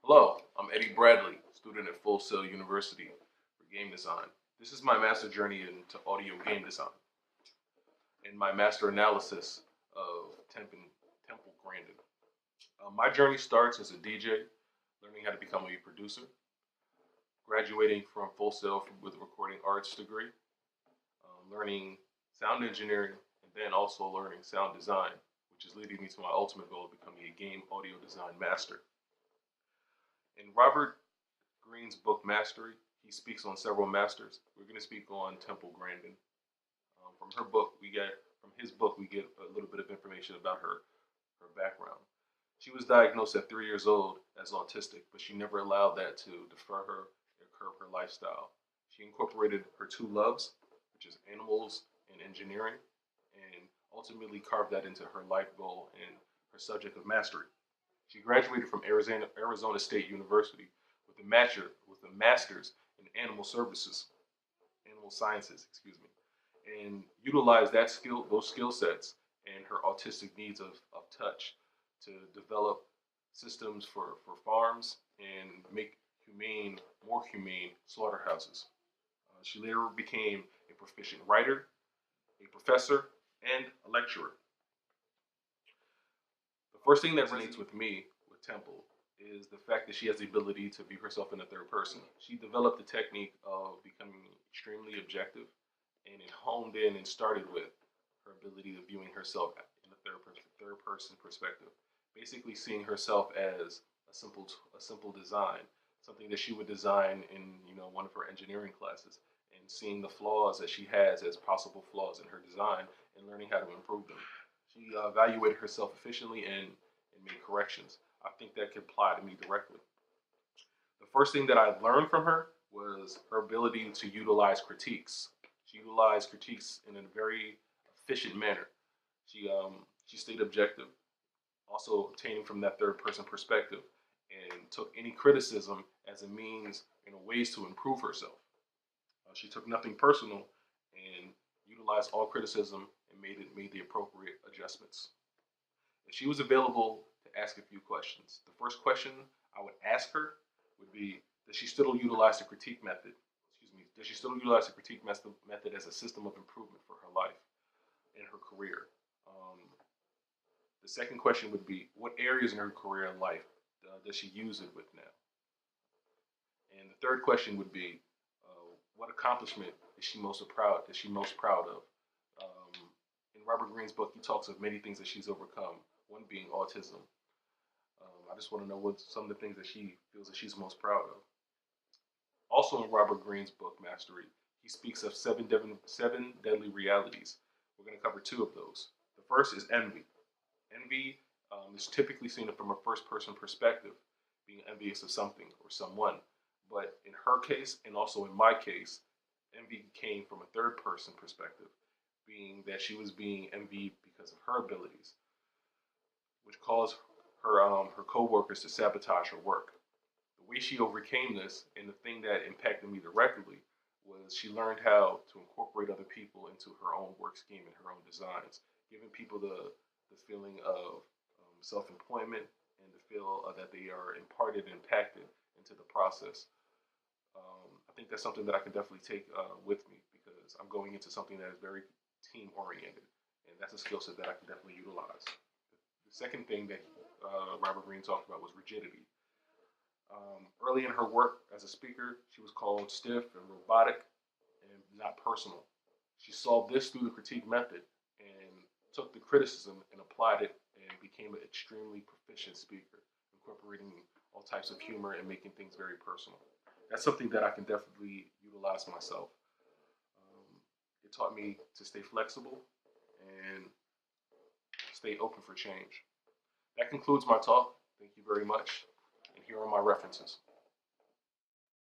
Hello, I'm Eddie Bradley, student at Full Sail University for game design. This is my master journey into audio game design and my master analysis of Temple Grandin. My journey starts as a DJ, learning how to become a producer, graduating from Full Sail with a recording arts degree, learning sound engineering, and then also learning sound design, which is leading me to my ultimate goal of becoming a game audio design master. In Robert Greene's book Mastery, he speaks on several masters. We're going to speak on Temple Grandin. From his book, we get a little bit of information about her background. She was diagnosed at 3 years old as autistic, but she never allowed that to defer her or curb her lifestyle. She incorporated her two loves, which is animals and engineering, and ultimately carved that into her life goal and her subject of mastery. She graduated from Arizona State University with a master's in animal sciences, and utilized those skill sets and her autistic needs of touch to develop systems for farms and make more humane slaughterhouses. She later became a proficient writer, a professor, and a lecturer. The first thing that resonates with me with Temple is the fact that she has the ability to view herself in the third person. She developed the technique of becoming extremely objective, and it honed in and started with her ability of viewing herself in a third person perspective. Basically, seeing herself as a simple design, something that she would design in one of her engineering classes, and seeing the flaws that she has as possible flaws in her design and learning how to improve them. She evaluated herself efficiently and made corrections. I think that could apply to me directly. The first thing that I learned from her was her ability to utilize critiques. She utilized critiques in a very efficient manner. She stayed objective, also obtaining from that third person perspective, and took any criticism as a means and ways to improve herself. She took nothing personal and utilized all criticism and made the appropriate adjustments. If she was available to ask a few questions, the first question I would ask her would be, does she still utilize the critique method? Does she still utilize the critique method as a system of improvement for her life and her career? The second question would be, what areas in her career and life does she use it with now? And the third question would be, what accomplishment is she most proud of? In Robert Greene's book, he talks of many things that she's overcome, one being autism. I just want to know what some of the things that she feels that she's most proud of. Also in Robert Greene's book, Mastery, he speaks of seven deadly realities. We're going to cover two of those. The first is envy. Envy is typically seen from a first-person perspective, being envious of something or someone. But in her case, and also in my case, envy came from a third-person perspective, being that she was being envied because of her abilities, which caused her co-workers to sabotage her work. The way she overcame this, and the thing that impacted me directly, was she learned how to incorporate other people into her own work scheme and her own designs, giving people the feeling of self-employment and the feel that they are imparted and impacted into the process. I think that's something that I can definitely take with me, because I'm going into something that is very team-oriented, and that's a skill set that I can definitely utilize. The second thing that Robert Greene talked about was rigidity. Early in her work as a speaker, she was called stiff and robotic and not personal. She solved this through the critique method and took the criticism and applied it and became an extremely proficient speaker, incorporating all types of humor and making things very personal. That's something that I can definitely utilize myself. It taught me to stay flexible and stay open for change. That concludes my talk. Thank you very much. And here are my references.